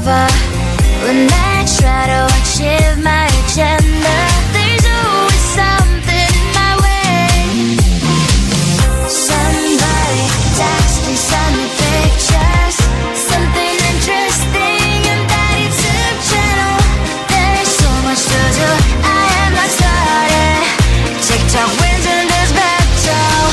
over. When I try to achieve my agenda, there's always something in my way. Somebody text me, send me pictures, something interesting in that YouTube channel. There's so much to do, I have not started. TikTok wins in this battle.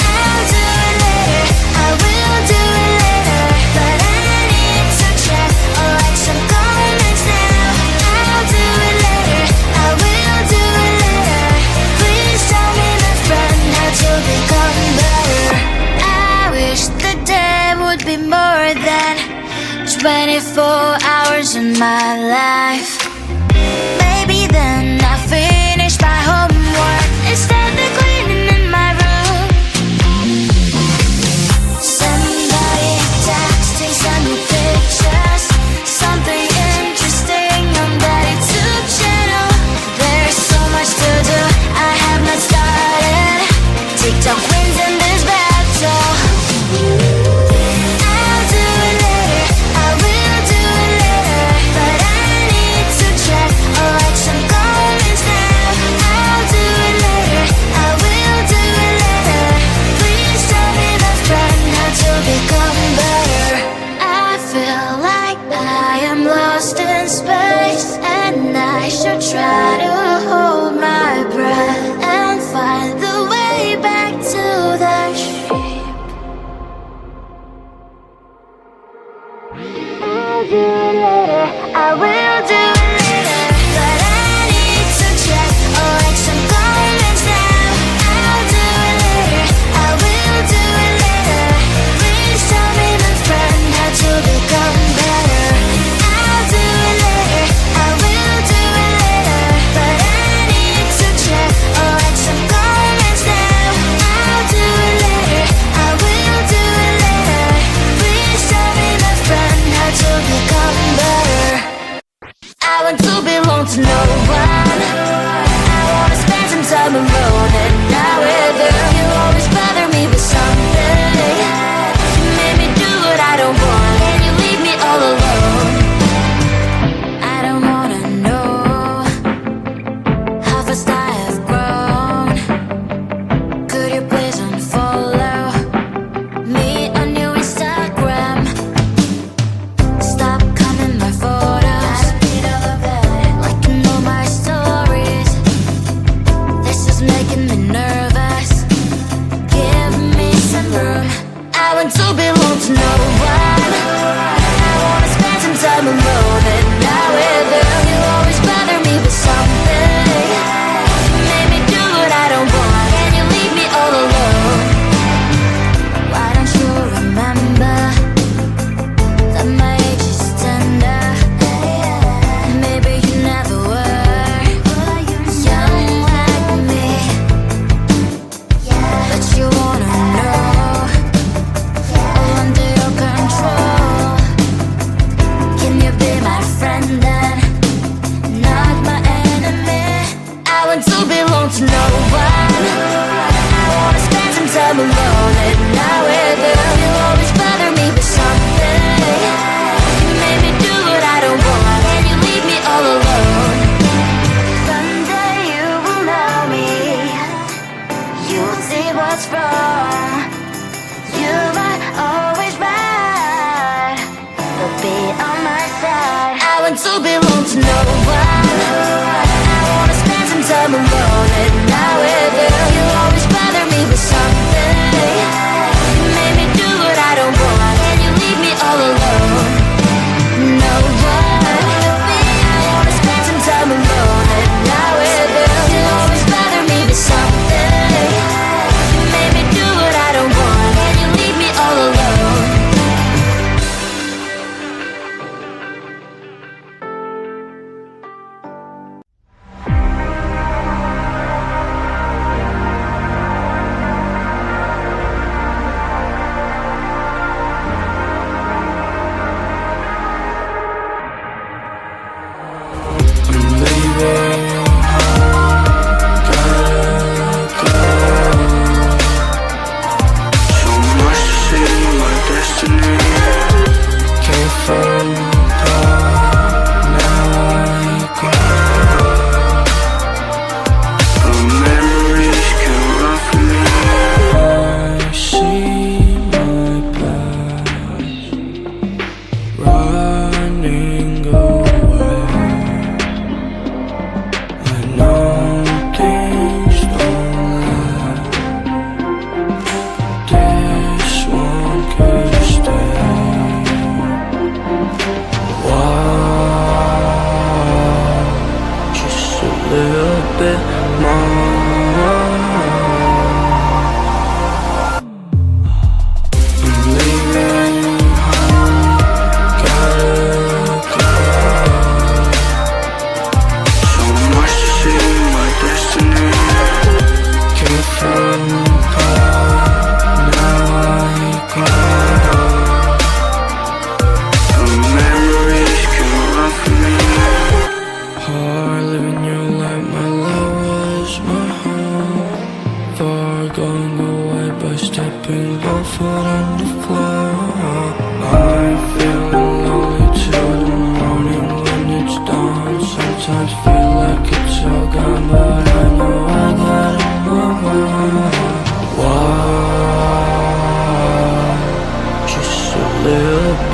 I'll do it later, I will do it later, but I need to check or like some comments now. I'll do it later, I will do it later. Please tell me, my friend, how to become better. I wish the day would be more than 24 hours in my life. Maybe then I'll finish my homework instead of cleaning in my room. Somebody texting, send me pictures, something interesting on that YouTube channel. There's so much to do, I have not started. TikTok wins in this battle. I'll do it later, I will do it later, but I need to check or like some comments now. I'll do it later, I will do it later. Please tell me, my friend, how to become better. I feel like I am lost in space, and I should try to hold my breath and find the way back to the ship. I'll do it later, I will do it later, but I need to check or like some comments now. I'll do it later, I will do it later. Please tell me, my friend, how to become better. I'll do it later, I will do it later, but I need to check or like some comments now. I'll do it later, I will do it later. Please tell me, my friend, how to become better.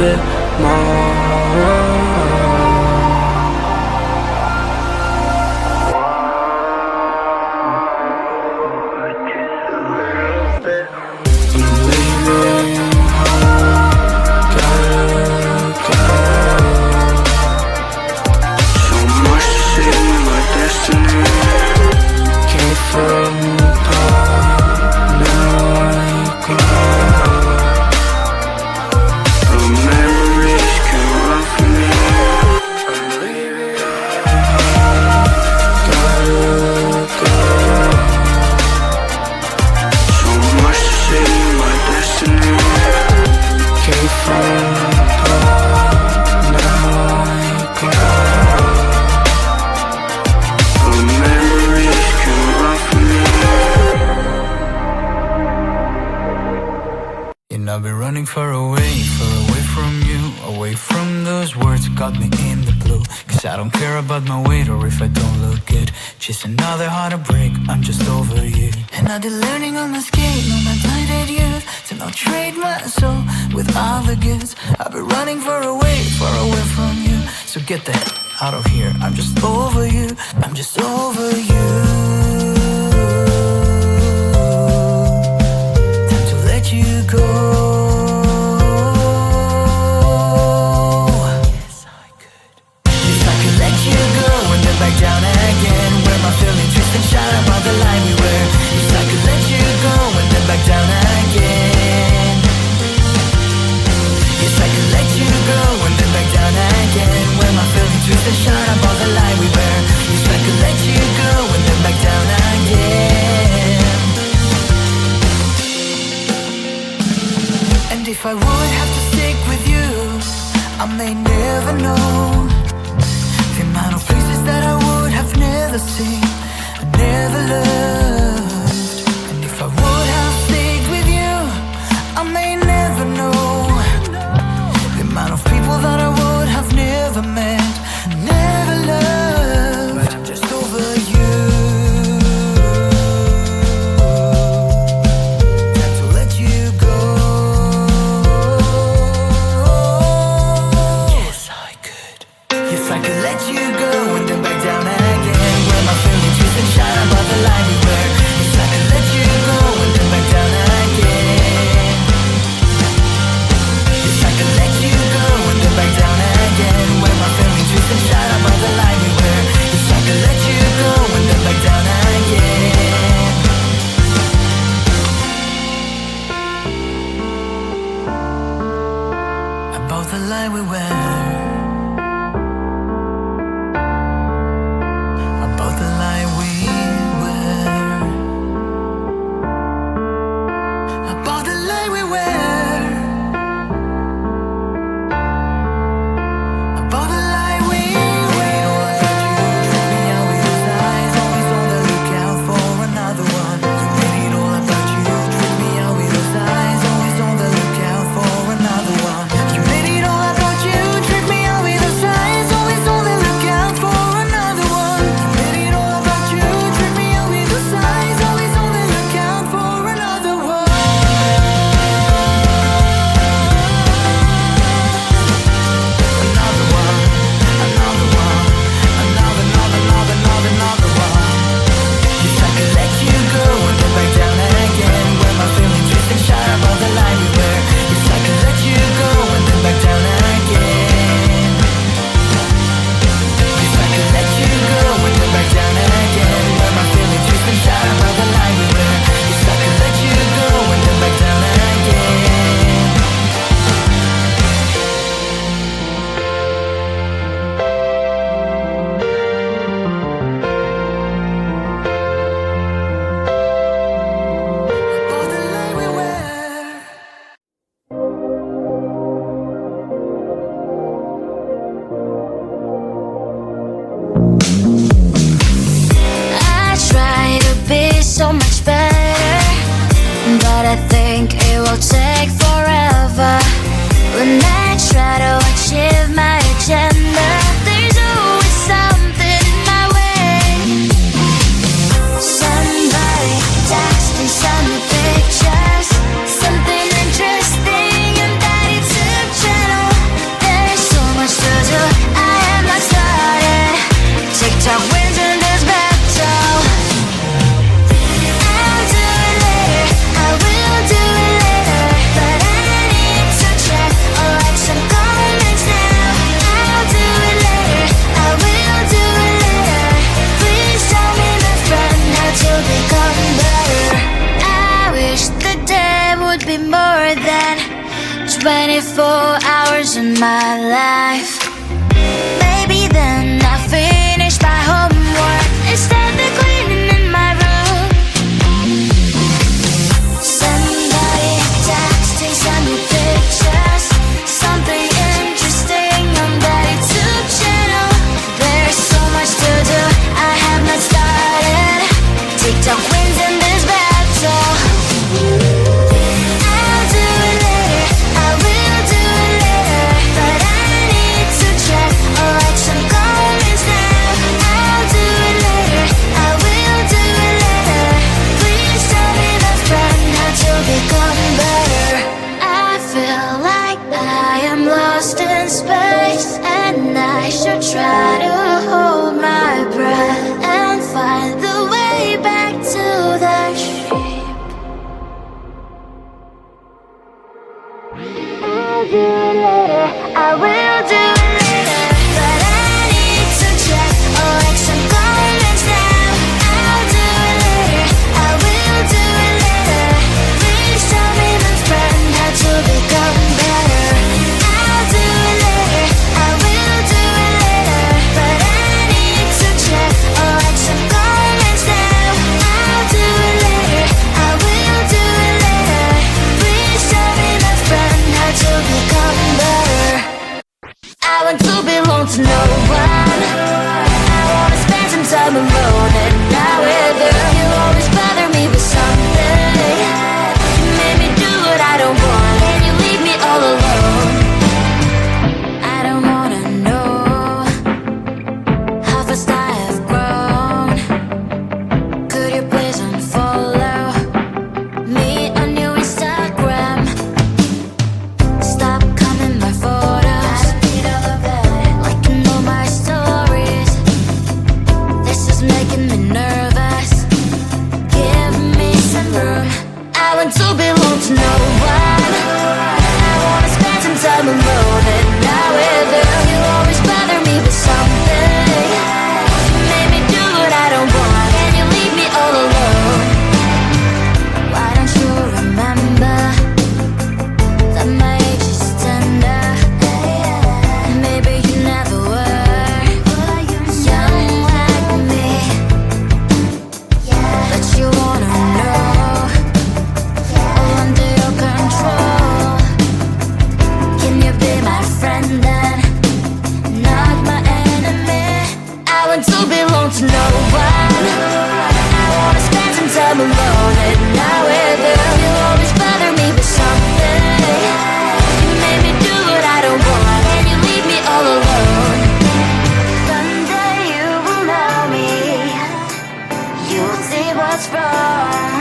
bit more. I've been running far away from you, away from those words got me in the blue. Cause I don't care about my weight or if I don't look good. Just another heart to break, I'm just over you. And I've been learning on my skate, on my blinded youth, to not trade my soul with all the goods. I've been running far away from you. So get the hell out of here, I'm just over you, I'm just over you. Time to let you go. Back down again, where my feelings twist and shine above the line we were. Yes, I could let you go and then back down again. Yes, I could let you go and then back down again, where my feelings twist and shine above the line we were. Yes, I could let you go and then back down again. And if I would have to stick with you, I may never know the amount of places that I would have never seen, never loved. And if I would have stayed with you, I may never know the amount of people that I would have never met, never loved. But I'm just over you. Time to let you go. Yes, I could. Yes, I could let you go and then back down again, where my feelings twist and shine above the line we were. Yes, I could let you go and then back down again. Yes, I could let you go and then back down again, where my feelings twist and shine above the line we were. Yes, I could let you go and then back down again. About the line we were. So much better, but I think it will take forever. When I try to achieve my agenda, there's always something in my way. Somebody texting, send me pictures, something interesting, and that it's a channel. 24 hours in my life. Maybe then I'll finish my homework and start the cleaning in my room. Somebody texting, send me pictures, something interesting on that YouTube channel. There's so much to do, I have not started. TikTok wins in this battle. I'll do it later, I will do it later, but I need to check or like some comments now. I'll do it later, I will do it later. Please tell me my friend how to become better. I feel like I am lost in space, and I should try to hold my breath and find the way back to the shape. I'll do it later, I will do it later, but I need to check or like some comments now. I'll do it later, I will do it later. Please tell me my friend how to become better. I'll do it later, I will do it later, but I need to check or like some comments now. I'll do it later, I will do it later. Please tell me my friend how to become better. I want to belong to no one. I wanna spend some time alone, and now with you, you always bother me with something. You made me do what I don't want, and you leave me all alone. I don't wanna know how fast I have grown. Could you please unfollow me on your Instagram? Stop coming my photos, liking all my stories. This is making me nervous. Give me some room. I want to belong to no one. I wanna spend some time alone, and now with you, you always bother me with something. You made me do what I don't want, and you leave me all alone. Why don't you remember that my age is tender? Maybe you never were young like me, but you wanna know all under your control. Can you be my friend then, not my enemy? I want to belong to no one. I wanna spend some time alone, and now with you, you always bother me with something. You made me do what I don't want, and you leave me all alone. Someday you will know me, you'll see what's wrong.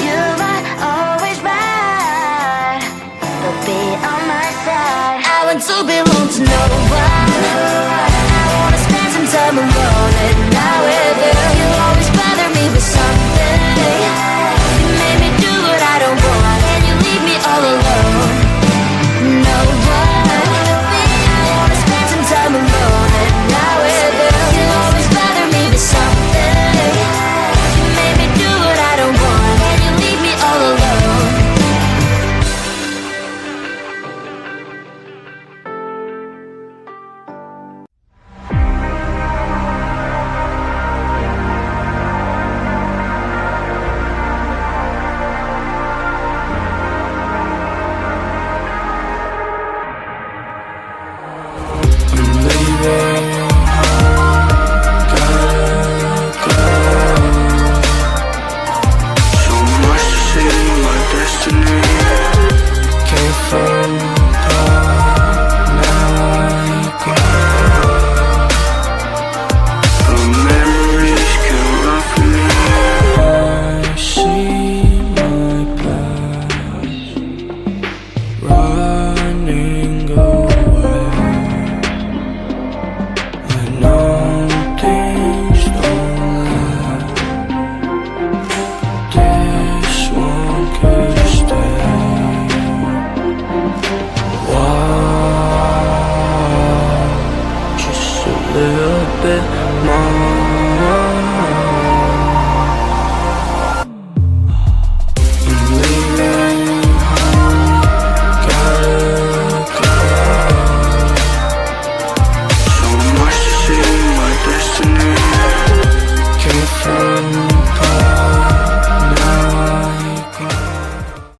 You might always right, but be on my side. I want to belong to no one.